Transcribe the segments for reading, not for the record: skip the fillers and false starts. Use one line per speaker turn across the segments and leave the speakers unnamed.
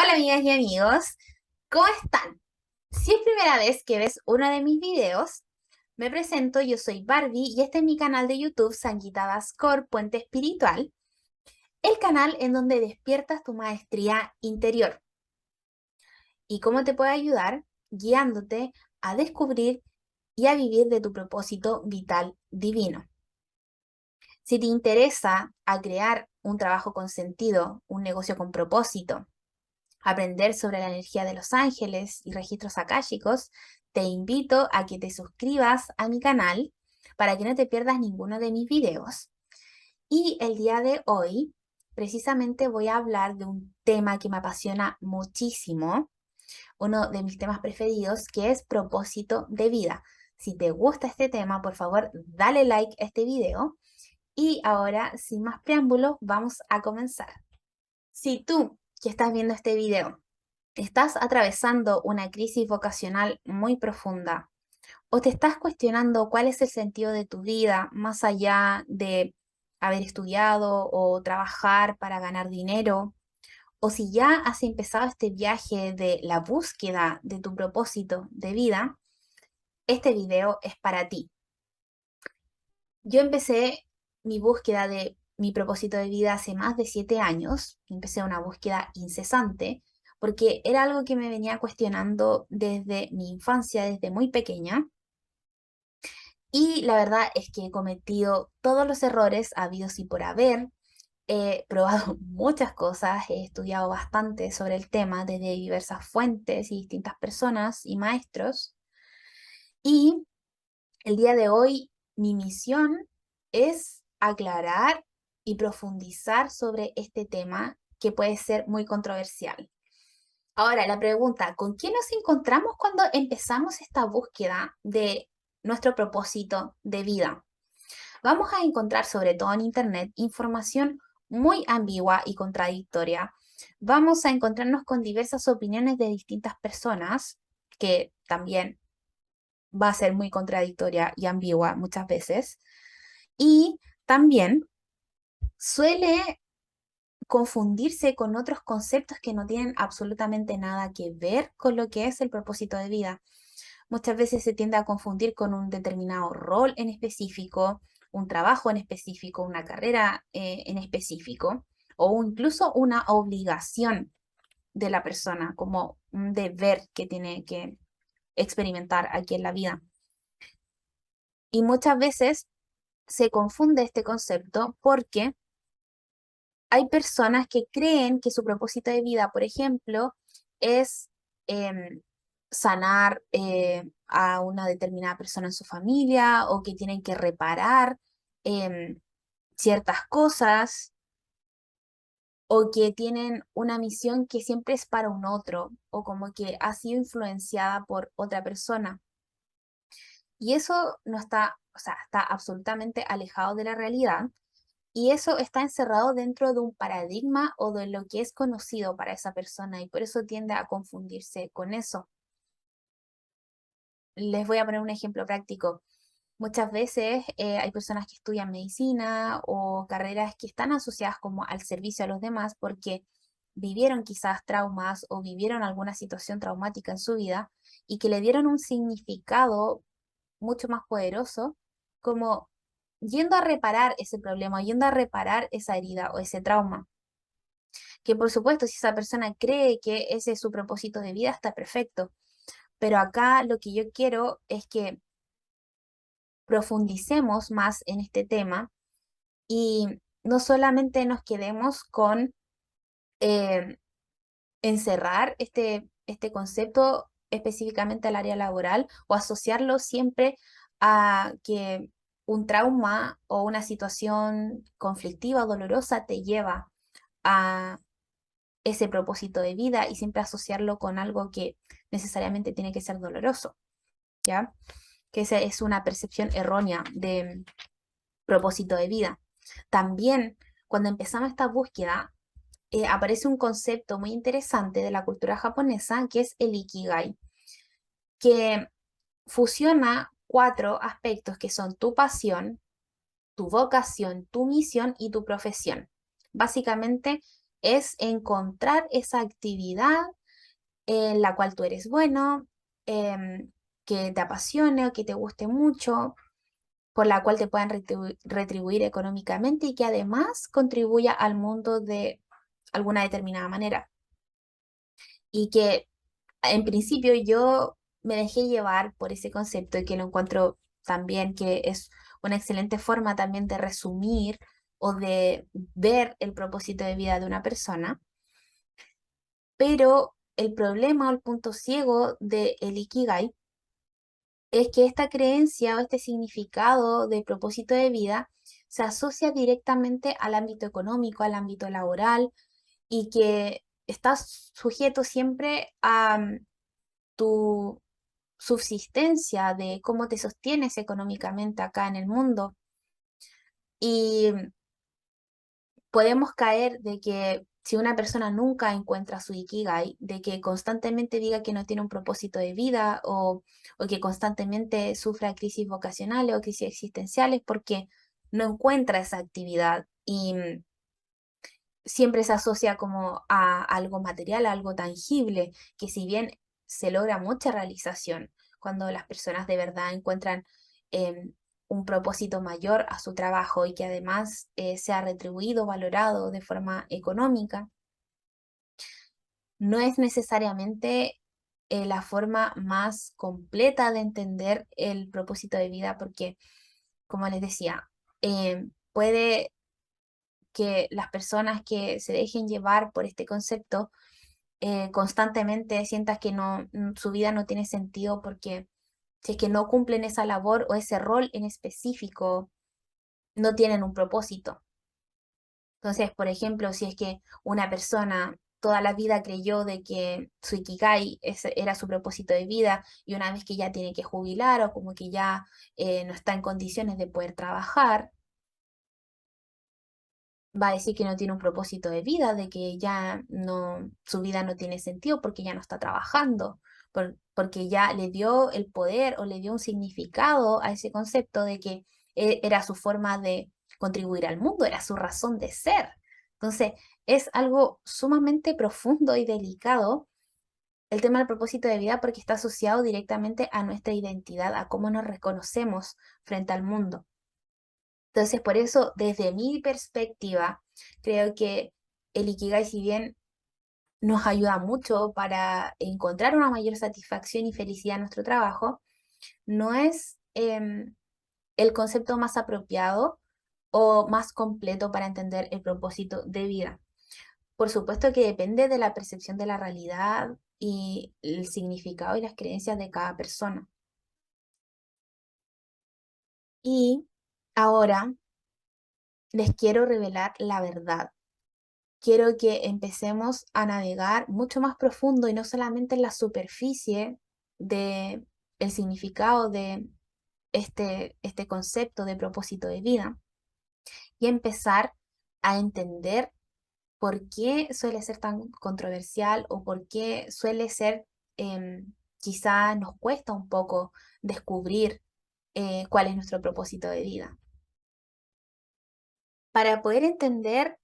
Hola amigas y amigos, ¿cómo están? Si es primera vez que ves uno de mis videos, me presento, yo soy Barbie y este es mi canal de YouTube Sanguita Bascor Puente Espiritual, el canal en donde despiertas tu maestría interior y cómo te puede ayudar guiándote a descubrir y a vivir de tu propósito vital divino. Si te interesa a crear un trabajo con sentido, un negocio con propósito, aprender sobre la energía de los ángeles y registros akáshicos, te invito a que te suscribas a mi canal para que no te pierdas ninguno de mis videos. Y el día de hoy, precisamente voy a hablar de un tema que me apasiona muchísimo, uno de mis temas preferidos, que es propósito de vida. Si te gusta este tema, por favor, dale like a este video. Y ahora, sin más preámbulos, vamos a comenzar. Si tú que estás viendo este video estás atravesando una crisis vocacional muy profunda o te estás cuestionando cuál es el sentido de tu vida más allá de haber estudiado o trabajar para ganar dinero, o si ya has empezado este viaje de la búsqueda de tu propósito de vida, este video es para ti. Yo empecé mi búsqueda de mi propósito de vida hace más de 7 años. Empecé una búsqueda incesante porque era algo que me venía cuestionando desde mi infancia, desde muy pequeña. Y la verdad es que he cometido todos los errores habidos y por haber. He probado muchas cosas, he estudiado bastante sobre el tema desde diversas fuentes y distintas personas y maestros. Y el día de hoy, mi misión es aclarar y profundizar sobre este tema que puede ser muy controversial. Ahora, la pregunta, ¿con qué nos encontramos cuando empezamos esta búsqueda de nuestro propósito de vida? Vamos a encontrar, sobre todo en Internet, información muy ambigua y contradictoria. Vamos a encontrarnos con diversas opiniones de distintas personas que también va a ser muy contradictoria y ambigua muchas veces. Y también suele confundirse con otros conceptos que no tienen absolutamente nada que ver con lo que es el propósito de vida. Muchas veces se tiende a confundir con un determinado rol en específico, un trabajo en específico, una carrera en específico, o incluso una obligación de la persona, como un deber que tiene que experimentar aquí en la vida. Y muchas veces se confunde este concepto porque hay personas que creen que su propósito de vida, por ejemplo, es em, sanar a una determinada persona en su familia o que tienen que reparar em, ciertas cosas o que tienen una misión que siempre es para un otro o como que ha sido influenciada por otra persona. Y eso no está, o sea, está absolutamente alejado de la realidad. Y eso está encerrado dentro de un paradigma o de lo que es conocido para esa persona y por eso tiende a confundirse con eso. Les voy a poner un ejemplo práctico. Muchas veces hay personas que estudian medicina o carreras que están asociadas como al servicio a los demás porque vivieron quizás traumas o vivieron alguna situación traumática en su vida y que le dieron un significado mucho más poderoso como yendo a reparar ese problema, yendo a reparar esa herida o ese trauma. Que por supuesto, si esa persona cree que ese es su propósito de vida, está perfecto. Pero acá lo que yo quiero es que profundicemos más en este tema y no solamente nos quedemos con eh, encerrar este concepto específicamente al área laboral o asociarlo siempre a que un trauma o una situación conflictiva o dolorosa te lleva a ese propósito de vida y siempre asociarlo con algo que necesariamente tiene que ser doloroso, ¿ya? Que esa es una percepción errónea de propósito de vida. También, cuando empezamos esta búsqueda, aparece un concepto muy interesante de la cultura japonesa que es el Ikigai, que fusiona cuatro aspectos que son tu pasión, tu vocación, tu misión y tu profesión. Básicamente, es encontrar esa actividad en la cual tú eres bueno, que te apasione o que te guste mucho, por la cual te puedan retribuir económicamente y que además contribuya al mundo de alguna determinada manera. Y que en principio yo me dejé llevar por ese concepto y que lo encuentro también que es una excelente forma también de resumir o de ver el propósito de vida de una persona, pero el problema o el punto ciego del Ikigai es que esta creencia o este significado de propósito de vida se asocia directamente al ámbito económico, al ámbito laboral y que estás sujeto siempre a tu subsistencia de cómo te sostienes económicamente acá en el mundo. Y podemos caer de que si una persona nunca encuentra su ikigai, de que constantemente diga que no tiene un propósito de vida o que constantemente sufra crisis vocacionales o crisis existenciales porque no encuentra esa actividad y siempre se asocia como a algo material, a algo tangible, que si bien se logra mucha realización cuando las personas de verdad encuentran em, un propósito mayor a su trabajo y que además sea retribuido, valorado de forma económica, no es necesariamente la forma más completa de entender el propósito de vida porque, como les decía, puede que las personas que se dejen llevar por este concepto constantemente sientas que su vida no tiene sentido porque si es que no cumplen esa labor o ese rol en específico, no tienen un propósito. Entonces, por ejemplo, si es que una persona toda la vida creyó de que su ikigai era su propósito de vida y una vez que ya tiene que jubilar o como que ya no está en condiciones de poder trabajar, va a decir que no tiene un propósito de vida, de que ya no, su vida no tiene sentido porque ya no está trabajando, porque ya le dio el poder o le dio un significado a ese concepto de que era su forma de contribuir al mundo, era su razón de ser. Entonces, es algo sumamente profundo y delicado el tema del propósito de vida porque está asociado directamente a nuestra identidad, a cómo nos reconocemos frente al mundo. Entonces, por eso, desde mi perspectiva, creo que el Ikigai, si bien nos ayuda mucho para encontrar una mayor satisfacción y felicidad en nuestro trabajo, no es el concepto más apropiado o más completo para entender el propósito de vida. Por supuesto que depende de la percepción de la realidad y el significado y las creencias de cada persona. Y ahora les quiero revelar la verdad. Quiero que empecemos a navegar mucho más profundo y no solamente en la superficie de el significado de este concepto de propósito de vida y empezar a entender por qué suele ser tan controversial o por qué suele ser, quizá nos cuesta un poco descubrir cuál es nuestro propósito de vida. Para poder entender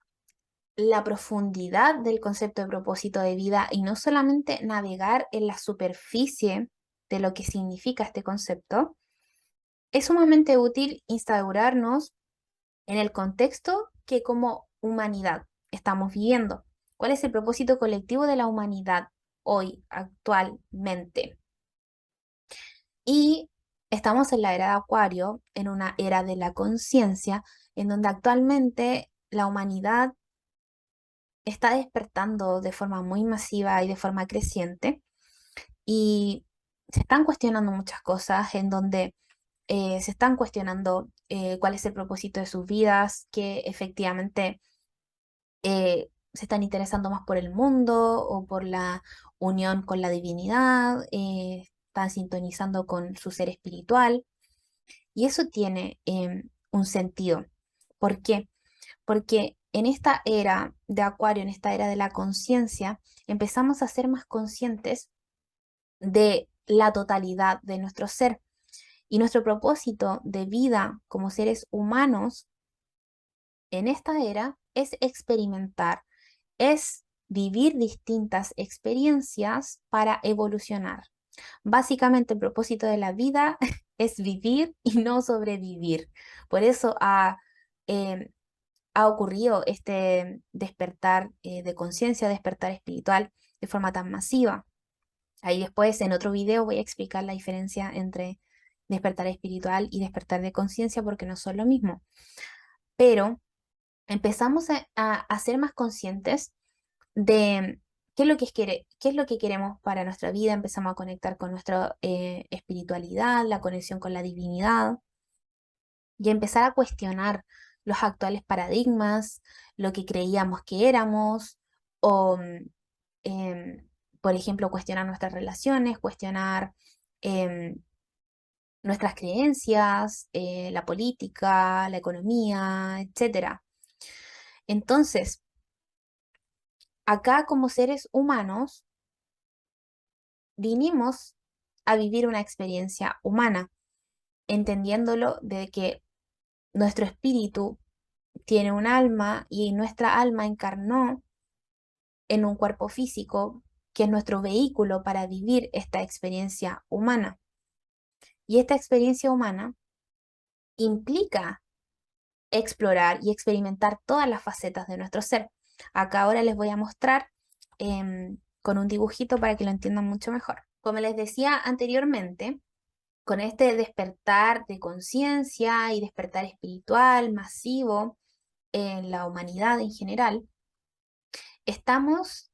la profundidad del concepto de propósito de vida y no solamente navegar en la superficie de lo que significa este concepto, es sumamente útil instaurarnos en el contexto que como humanidad estamos viviendo. ¿Cuál es el propósito colectivo de la humanidad hoy, actualmente? Y estamos en la era de Acuario, en una era de la conciencia, en donde actualmente la humanidad está despertando de forma muy masiva y de forma creciente y se están cuestionando muchas cosas en donde se están cuestionando cuál es el propósito de sus vidas, que efectivamente se están interesando más por el mundo o por la unión con la divinidad, están sintonizando con su ser espiritual y eso tiene un sentido. ¿Por qué? Porque en esta era de Acuario, en esta era de la conciencia, empezamos a ser más conscientes de la totalidad de nuestro ser. Y nuestro propósito de vida como seres humanos en esta era es experimentar es vivir distintas experiencias para evolucionar. Básicamente el propósito de la vida es vivir y no sobrevivir. Por eso eh, ha ocurrido este despertar de conciencia, despertar espiritual de forma tan masiva. Ahí después en otro video voy a explicar la diferencia entre despertar espiritual y despertar de conciencia porque no son lo mismo. Pero empezamos a ser más conscientes de qué es lo que queremos para nuestra vida. Empezamos a conectar con nuestra espiritualidad, la conexión con la divinidad y empezar a cuestionar los actuales paradigmas, lo que creíamos que éramos, o, em, por ejemplo, cuestionar nuestras relaciones, cuestionar em, nuestras creencias, la política, la economía, etcétera. Entonces, acá como seres humanos, vinimos a vivir una experiencia humana, entendiéndolo de que nuestro espíritu tiene un alma y nuestra alma encarnó en un cuerpo físico que es nuestro vehículo para vivir esta experiencia humana. Y esta experiencia humana implica explorar y experimentar todas las facetas de nuestro ser. Acá ahora les voy a mostrar con un dibujito para que lo entiendan mucho mejor. Como les decía anteriormente, con este despertar de conciencia y despertar espiritual masivo en la humanidad en general, estamos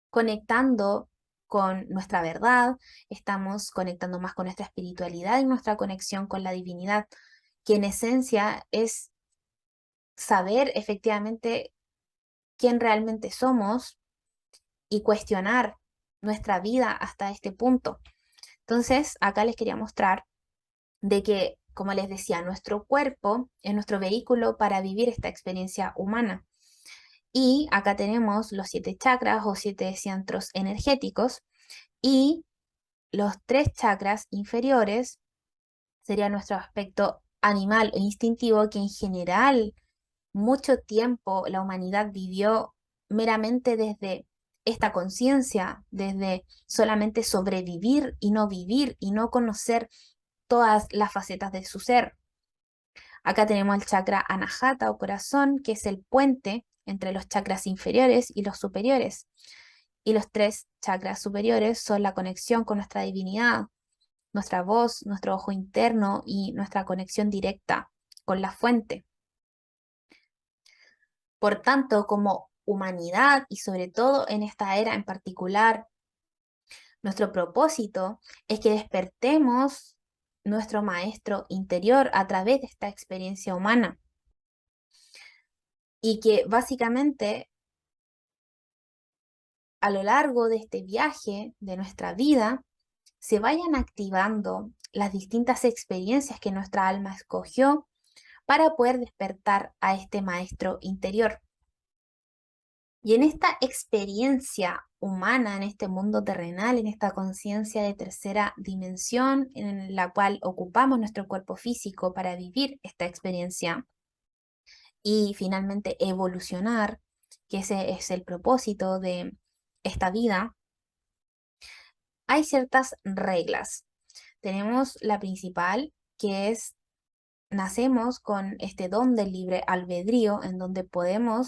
conectando con nuestra verdad, estamos conectando más con nuestra espiritualidad y nuestra conexión con la divinidad, que en esencia es saber efectivamente quién realmente somos y cuestionar nuestra vida hasta este punto. Entonces, acá les quería mostrar de que, como les decía, nuestro cuerpo es nuestro vehículo para vivir esta experiencia humana. Y acá tenemos los 7 chakras o 7 centros energéticos y los 3 chakras inferiores sería nuestro aspecto animal o instintivo que en general mucho tiempo la humanidad vivió meramente desde esta conciencia, desde solamente sobrevivir y no vivir y no conocer todas las facetas de su ser. Acá tenemos el chakra anahata o corazón, que es el puente entre los chakras inferiores y los superiores. Y los 3 chakras superiores son la conexión con nuestra divinidad, nuestra voz, nuestro ojo interno y nuestra conexión directa con la fuente. Por tanto, como humanidad y sobre todo en esta era en particular, nuestro propósito es que despertemos nuestro maestro interior a través de esta experiencia humana y que básicamente a lo largo de este viaje de nuestra vida se vayan activando las distintas experiencias que nuestra alma escogió para poder despertar a este maestro interior. Y en esta experiencia humana, en este mundo terrenal, en esta conciencia de tercera dimensión en la cual ocupamos nuestro cuerpo físico para vivir esta experiencia y finalmente evolucionar, que ese es el propósito de esta vida, hay ciertas reglas. Tenemos la principal, que es nacemos con este don del libre albedrío en donde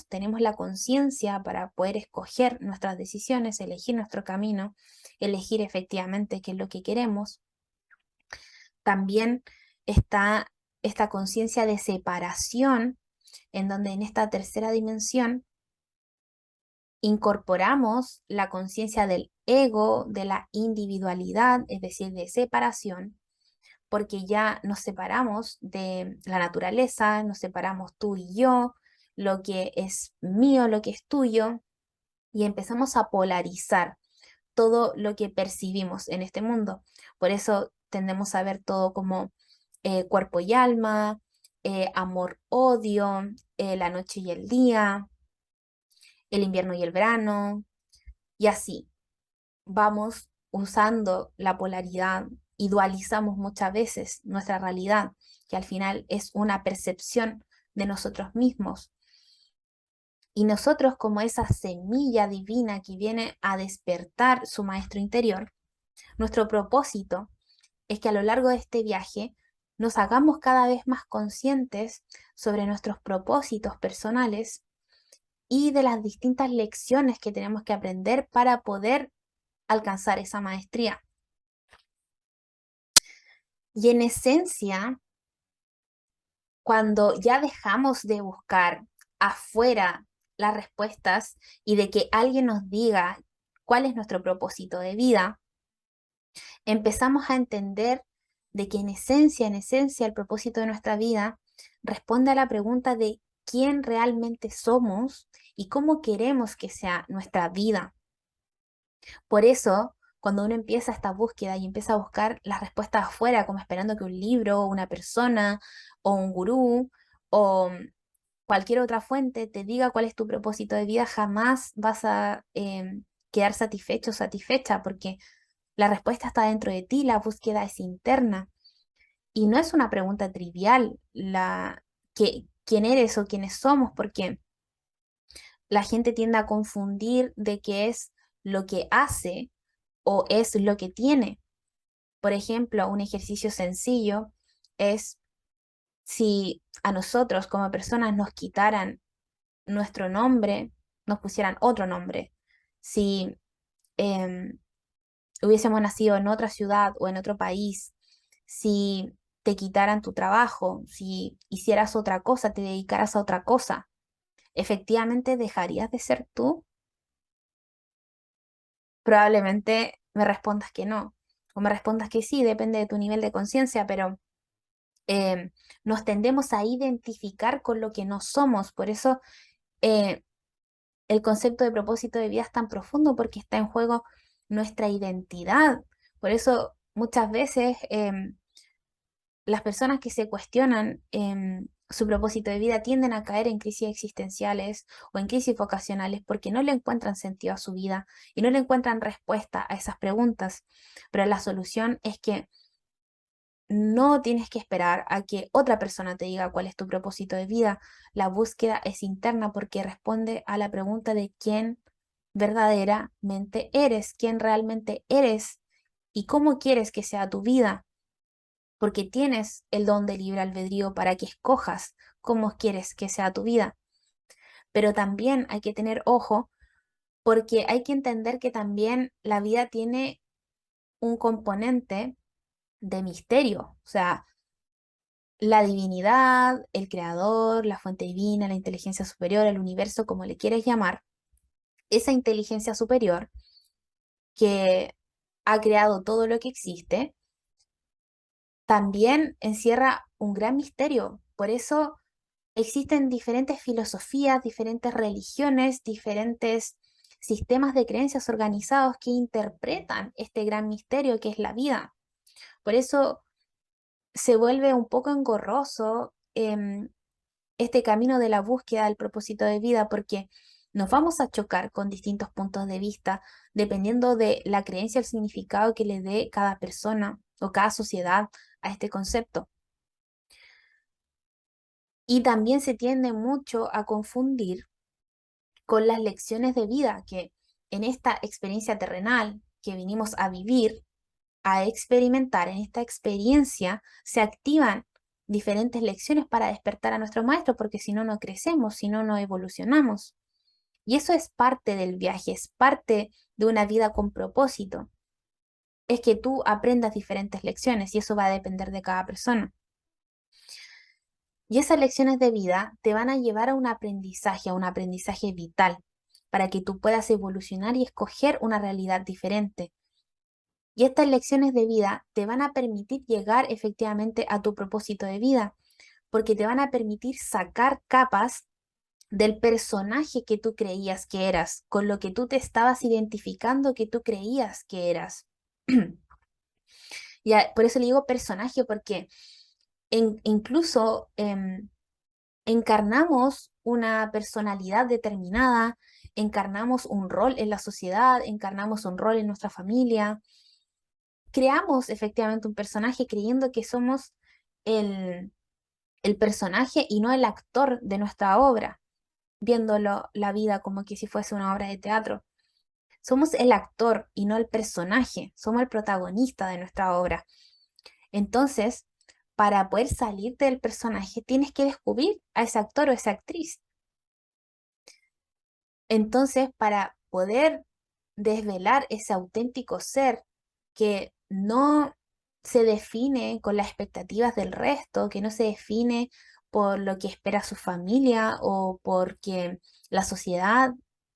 tenemos la conciencia para poder escoger nuestras decisiones, elegir nuestro camino, elegir efectivamente qué es lo que queremos. También está esta conciencia de separación en donde en esta tercera dimensión incorporamos la conciencia del ego, de la individualidad, es decir, de separación porque ya nos separamos de la naturaleza, nos separamos tú y yo, lo que es mío, lo que es tuyo, y empezamos a polarizar todo lo que percibimos en este mundo. Por eso tendemos a ver todo como cuerpo y alma, amor-odio, la noche y el día, el invierno y el verano, y así vamos usando la polaridad y dualizamos muchas veces nuestra realidad, que al final es una percepción de nosotros mismos. Y nosotros, como esa semilla divina que viene a despertar su maestro interior, nuestro propósito es que a lo largo de este viaje nos hagamos cada vez más conscientes sobre nuestros propósitos personales y de las distintas lecciones que tenemos que aprender para poder alcanzar esa maestría. Y en esencia, cuando ya dejamos de buscar afuera las respuestas y de que alguien nos diga cuál es nuestro propósito de vida, empezamos a entender de que en esencia, el propósito de nuestra vida responde a la pregunta de quién realmente somos y cómo queremos que sea nuestra vida. Por eso, cuando uno empieza esta búsqueda y empieza a buscar las respuestas afuera, como esperando que un libro, o una persona, o un gurú, o cualquier otra fuente te diga cuál es tu propósito de vida, jamás vas a quedar satisfecho o satisfecha, porque la respuesta está dentro de ti, la búsqueda es interna. Y no es una pregunta trivial quién eres o quiénes somos, porque la gente tiende a confundir de qué es lo que hace o es lo que tiene. Por ejemplo, un ejercicio sencillo es si a nosotros como personas nos quitaran nuestro nombre, nos pusieran otro nombre. Si em, hubiésemos nacido en otra ciudad o en otro país, si te quitaran tu trabajo, si hicieras otra cosa, te dedicaras a otra cosa, ¿efectivamente dejarías de ser tú? Probablemente me respondas que no, o me respondas que sí, depende de tu nivel de conciencia, pero em, nos tendemos a identificar con lo que no somos. Por eso eh, el concepto de propósito de vida es tan profundo, porque está en juego nuestra identidad. Por eso muchas veces las personas que se cuestionan su propósito de vida tienden a caer en crisis existenciales o en crisis vocacionales porque no le encuentran sentido a su vida y no le encuentran respuesta a esas preguntas. Pero la solución es que no tienes que esperar a que otra persona te diga cuál es tu propósito de vida. La búsqueda es interna porque responde a la pregunta de quién verdaderamente eres, quién realmente eres y cómo quieres que sea tu vida, porque tienes el don de libre albedrío para que escojas cómo quieres que sea tu vida. Pero también hay que tener ojo porque hay que entender que también la vida tiene un componente de misterio, o sea, la divinidad, el creador, la fuente divina, la inteligencia superior, el universo, como le quieres llamar, esa inteligencia superior que ha creado todo lo que existe, también encierra un gran misterio. Por eso existen diferentes filosofías, diferentes religiones, diferentes sistemas de creencias organizados que interpretan este gran misterio que es la vida. Por eso se vuelve un poco engorroso este camino de la búsqueda del propósito de vida, porque nos vamos a chocar con distintos puntos de vista dependiendo de la creencia, el significado que le dé cada persona o cada sociedad a este concepto. Y también se tiende mucho a confundir con las lecciones de vida que en esta experiencia terrenal que vinimos a vivir, a experimentar, en esta experiencia se activan diferentes lecciones para despertar a nuestro maestro, porque si no, no crecemos, si no, no evolucionamos. Y eso es parte del viaje, es parte de una vida con propósito. Es que tú aprendas diferentes lecciones y eso va a depender de cada persona. Y esas lecciones de vida te van a llevar a un aprendizaje vital, para que tú puedas evolucionar y escoger una realidad diferente. Y estas lecciones de vida te van a permitir llegar efectivamente a tu propósito de vida, porque te van a permitir sacar capas del personaje que tú creías que eras, con lo que tú te estabas identificando que tú creías que eras. Por eso le digo personaje, porque incluso encarnamos una personalidad determinada, encarnamos un rol en la sociedad, encarnamos un rol en nuestra familia, creamos efectivamente un personaje creyendo que somos el, el personaje y no el actor de nuestra obra. viéndolo la vida como que si fuese una obra de teatro. Somos el actor y no el personaje, somos el protagonista de nuestra obra. Entonces, para poder salir del personaje, tienes que descubrir a ese actor o esa actriz. Entonces, para poder desvelar ese auténtico ser que no se define con las expectativas del resto, que no se define por lo que espera su familia o porque la sociedad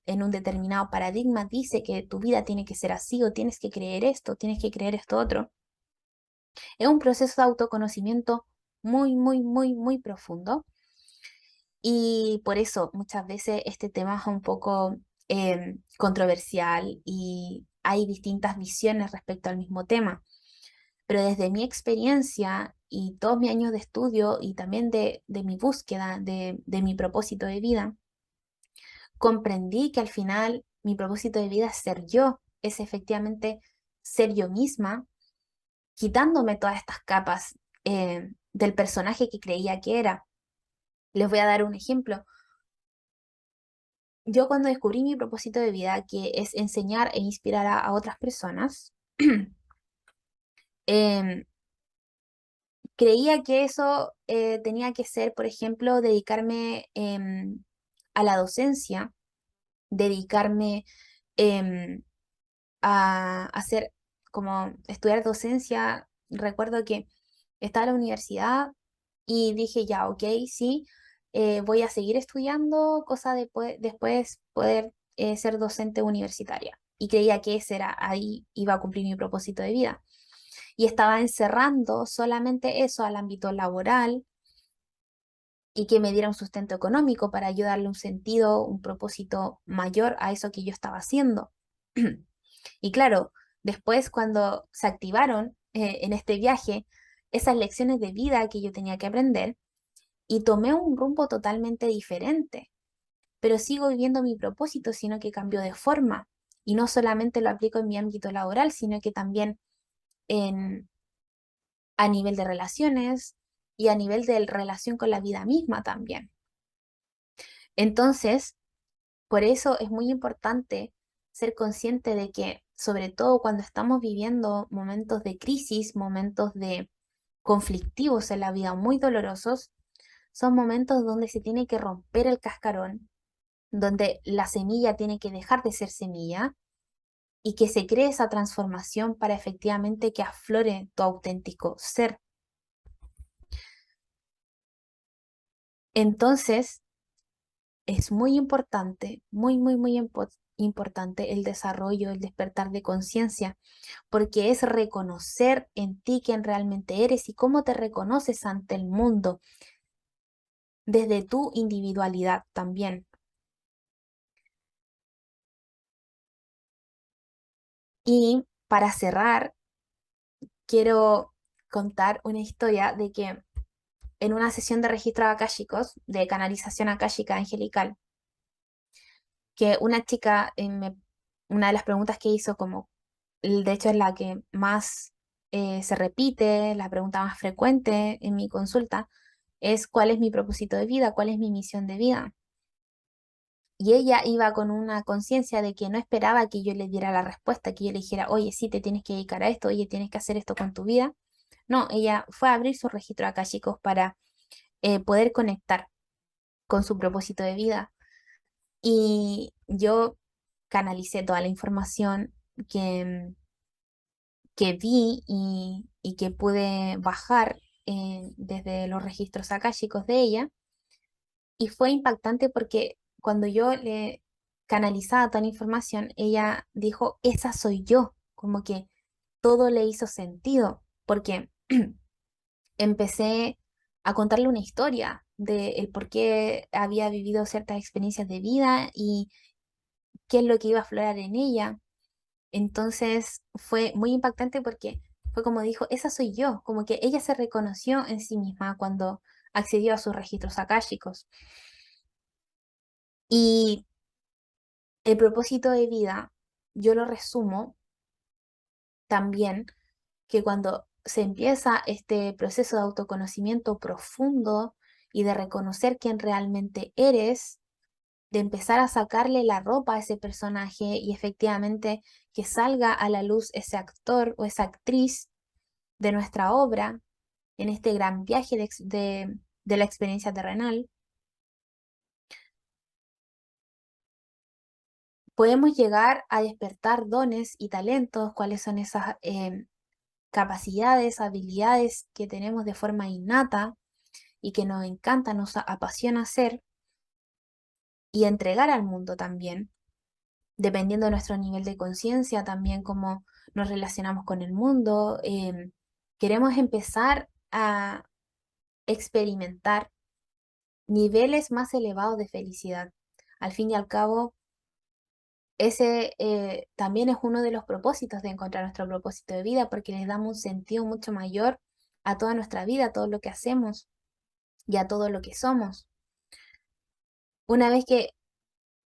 en un determinado paradigma dice que tu vida tiene que ser así o tienes que creer esto, tienes que creer esto otro. Es un proceso de autoconocimiento muy, muy, muy, muy profundo y por eso muchas veces este tema es un poco controversial y hay distintas visiones respecto al mismo tema. Pero desde mi experiencia y todos mis años de estudio y también de mi búsqueda, de mi propósito de vida, comprendí que al final mi propósito de vida es ser yo, es efectivamente ser yo misma, quitándome todas estas capas del personaje que creía que era. Les voy a dar un ejemplo. Yo cuando descubrí mi propósito de vida, que es enseñar e inspirar a otras personas, em, creía que eso tenía que ser, por ejemplo, dedicarme a la docencia, dedicarme em, a hacer como estudiar docencia. Recuerdo que estaba en la universidad y dije, ya, ok, sí, voy a seguir estudiando, cosa de después poder ser docente universitaria. Y creía que ese era, ahí iba a cumplir mi propósito de vida. Y estaba encerrando solamente eso al ámbito laboral y que me diera un sustento económico para ayudarle un sentido, un propósito mayor a eso que yo estaba haciendo. Y claro, después cuando se activaron en este viaje esas lecciones de vida que yo tenía que aprender y tomé un rumbo totalmente diferente, pero sigo viviendo mi propósito, sino que cambió de forma. Y no solamente lo aplico en mi ámbito laboral, sino que también en, a nivel de relaciones y a nivel de relación con la vida misma también. Entonces, por eso es muy importante ser consciente de que, sobre todo cuando estamos viviendo momentos de crisis, momentos de conflictivos en la vida muy dolorosos, son momentos donde se tiene que romper el cascarón, donde la semilla tiene que dejar de ser semilla y que se cree esa transformación para efectivamente que aflore tu auténtico ser. Entonces, es muy importante, muy, muy, muy importante el desarrollo, el despertar de conciencia, porque es reconocer en ti quién realmente eres y cómo te reconoces ante el mundo, desde tu individualidad también. Y para cerrar, quiero contar una historia de que en una sesión de registro akáshicos, de canalización akáshica angelical, que una chica, una de las preguntas que hizo, como de hecho es la que más se repite, la pregunta más frecuente en mi consulta, es ¿cuál es mi propósito de vida? ¿Cuál es mi misión de vida? Y ella iba con una conciencia de que no esperaba que yo le diera la respuesta, que yo le dijera, oye, sí, te tienes que dedicar a esto, oye, tienes que hacer esto con tu vida. No, ella fue a abrir su registro akáshicos para poder conectar con su propósito de vida. Y yo canalicé toda la información que, que vi y que pude bajar desde los registros akáshicos de ella. Y fue impactante porque cuando yo le canalizaba toda la información, ella dijo, esa soy yo, como que todo le hizo sentido, porque empecé a contarle una historia de el por qué había vivido ciertas experiencias de vida y qué es lo que iba a aflorar en ella. Entonces fue muy impactante porque fue como dijo, esa soy yo, como que ella se reconoció en sí misma cuando accedió a sus registros akáshicos. Y el propósito de vida, yo lo resumo también que cuando se empieza este proceso de autoconocimiento profundo y de reconocer quién realmente eres, de empezar a sacarle la ropa a ese personaje y efectivamente que salga a la luz ese actor o esa actriz de nuestra obra en este gran viaje de la experiencia terrenal. Podemos llegar a despertar dones y talentos, cuáles son esas capacidades, habilidades que tenemos de forma innata y que nos encanta, nos apasiona hacer y entregar al mundo también, dependiendo de nuestro nivel de conciencia, también cómo nos relacionamos con el mundo. Queremos empezar a experimentar niveles más elevados de felicidad. Al fin y al cabo, ese también es uno de los propósitos de encontrar nuestro propósito de vida, porque les damos un sentido mucho mayor a toda nuestra vida, a todo lo que hacemos y a todo lo que somos. Una vez que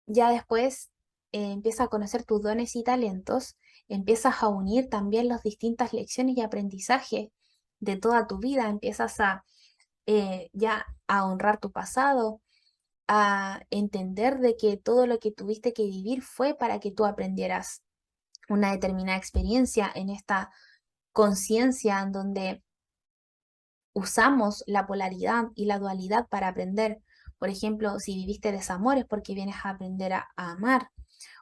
ya después empiezas a conocer tus dones y talentos, empiezas a unir también las distintas lecciones y aprendizajes de toda tu vida, empiezas a ya a honrar tu pasado, a entender de que todo lo que tuviste que vivir fue para que tú aprendieras una determinada experiencia en esta conciencia en donde usamos la polaridad y la dualidad para aprender. Por ejemplo, si viviste desamores porque vienes a aprender a amar,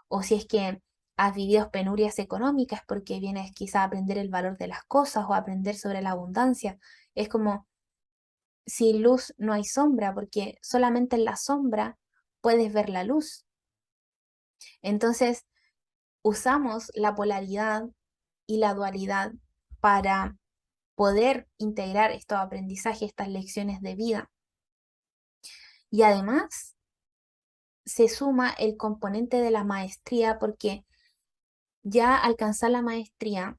o si es que has vivido penurias económicas porque vienes quizá a aprender el valor de las cosas o a aprender sobre la abundancia. Es como sin luz no hay sombra, porque solamente en la sombra puedes ver la luz. Entonces, usamos la polaridad y la dualidad para poder integrar estos aprendizajes, estas lecciones de vida. Y además se suma el componente de la maestría porque ya alcanzar la maestría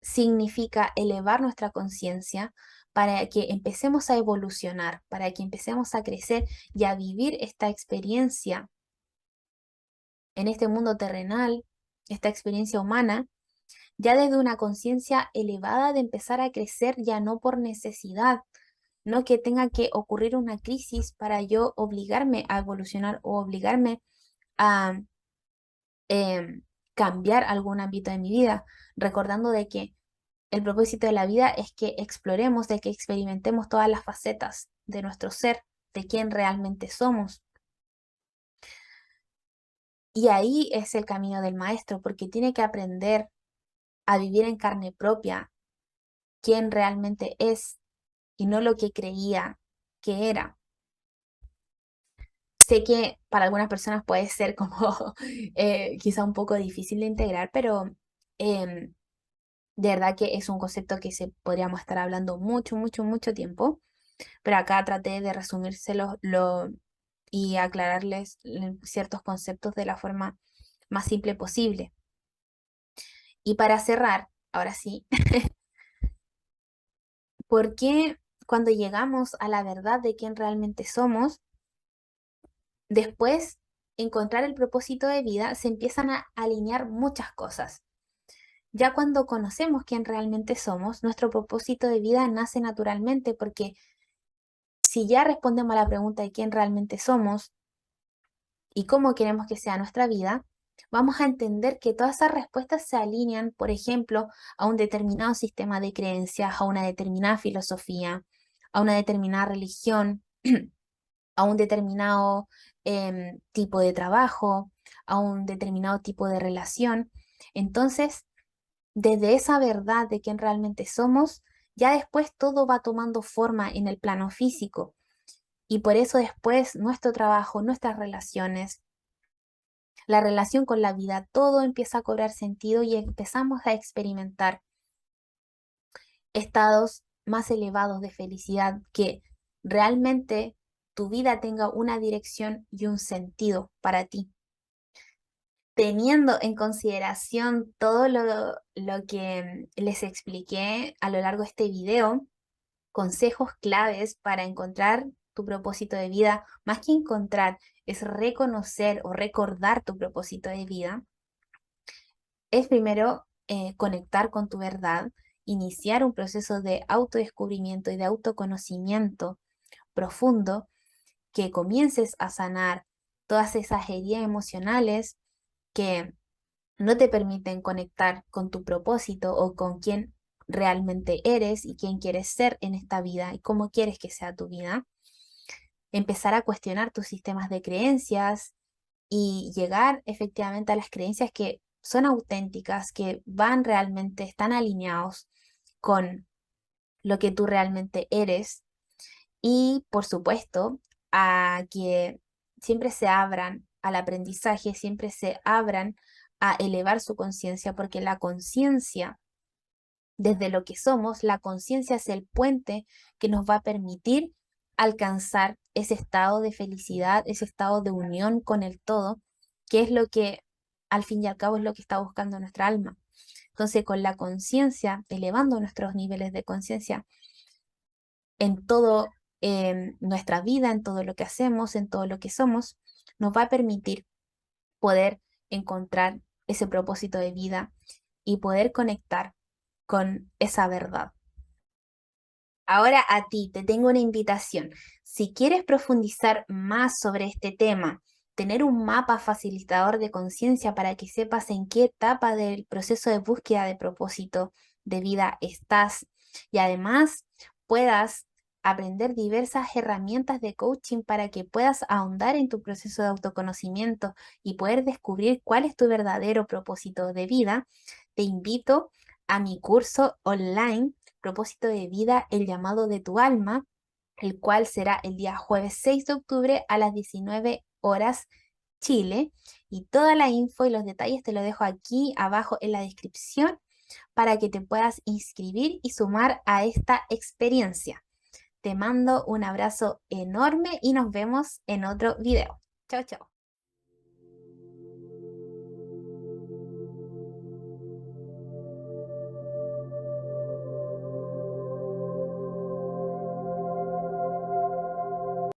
significa elevar nuestra conciencia para que empecemos a evolucionar, para que empecemos a crecer y a vivir esta experiencia en este mundo terrenal, esta experiencia humana, ya desde una conciencia elevada de empezar a crecer ya no por necesidad, no que tenga que ocurrir una crisis para yo obligarme a evolucionar o obligarme a em, cambiar algún ámbito de mi vida, recordando de que el propósito de la vida es que exploremos, de que experimentemos todas las facetas de nuestro ser, de quién realmente somos. Y ahí es el camino del maestro, porque tiene que aprender a vivir en carne propia quién realmente es y no lo que creía que era. Sé que para algunas personas puede ser como quizá un poco difícil de integrar, pero em, de verdad que es un concepto que se podríamos estar hablando mucho, mucho, mucho tiempo, pero acá traté de resumírselo y aclararles ciertos conceptos de la forma más simple posible. Y para cerrar, ahora sí, ¿por qué cuando llegamos a la verdad de quién realmente somos, después encontrar el propósito de vida, se empiezan a alinear muchas cosas? Ya cuando conocemos quién realmente somos, nuestro propósito de vida nace naturalmente porque si ya respondemos a la pregunta de quién realmente somos y cómo queremos que sea nuestra vida, vamos a entender que todas esas respuestas se alinean, por ejemplo, a un determinado sistema de creencias, a una determinada filosofía, a una determinada religión, a un determinado tipo de trabajo, a un determinado tipo de relación. Entonces, desde esa verdad de quién realmente somos, ya después todo va tomando forma en el plano físico. Y por eso después nuestro trabajo, nuestras relaciones, la relación con la vida, todo empieza a cobrar sentido y empezamos a experimentar estados más elevados de felicidad, que realmente tu vida tenga una dirección y un sentido para ti. Teniendo en consideración todo lo que les expliqué a lo largo de este video, consejos claves para encontrar tu propósito de vida, más que encontrar, es reconocer o recordar tu propósito de vida, es primero conectar con tu verdad, iniciar un proceso de autodescubrimiento y de autoconocimiento profundo que comiences a sanar todas esas heridas emocionales que no te permiten conectar con tu propósito o con quién realmente eres y quién quieres ser en esta vida y cómo quieres que sea tu vida. Empezar a cuestionar tus sistemas de creencias y llegar efectivamente a las creencias que son auténticas, que van realmente, están alineados con lo que tú realmente eres. Y por supuesto, a que siempre se abran al aprendizaje, siempre se abran a elevar su conciencia, porque la conciencia, desde lo que somos, la conciencia es el puente que nos va a permitir alcanzar ese estado de felicidad, ese estado de unión con el todo, que es lo que al fin y al cabo es lo que está buscando nuestra alma. Entonces, con la conciencia, elevando nuestros niveles de conciencia en todo, en nuestra vida, en todo lo que hacemos, en todo lo que somos, nos va a permitir poder encontrar ese propósito de vida y poder conectar con esa verdad. Ahora a ti te tengo una invitación. Si quieres profundizar más sobre este tema, tener un mapa facilitador de conciencia para que sepas en qué etapa del proceso de búsqueda de propósito de vida estás y además puedas aprender diversas herramientas de coaching para que puedas ahondar en tu proceso de autoconocimiento y poder descubrir cuál es tu verdadero propósito de vida, te invito a mi curso online Propósito de vida, el llamado de tu alma, el cual será el día jueves 6 de octubre a las 19 horas Chile. Y toda la info y los detalles te lo dejo aquí abajo en la descripción para que te puedas inscribir y sumar a esta experiencia. Te mando un abrazo enorme y nos vemos en otro video. Chao, chao.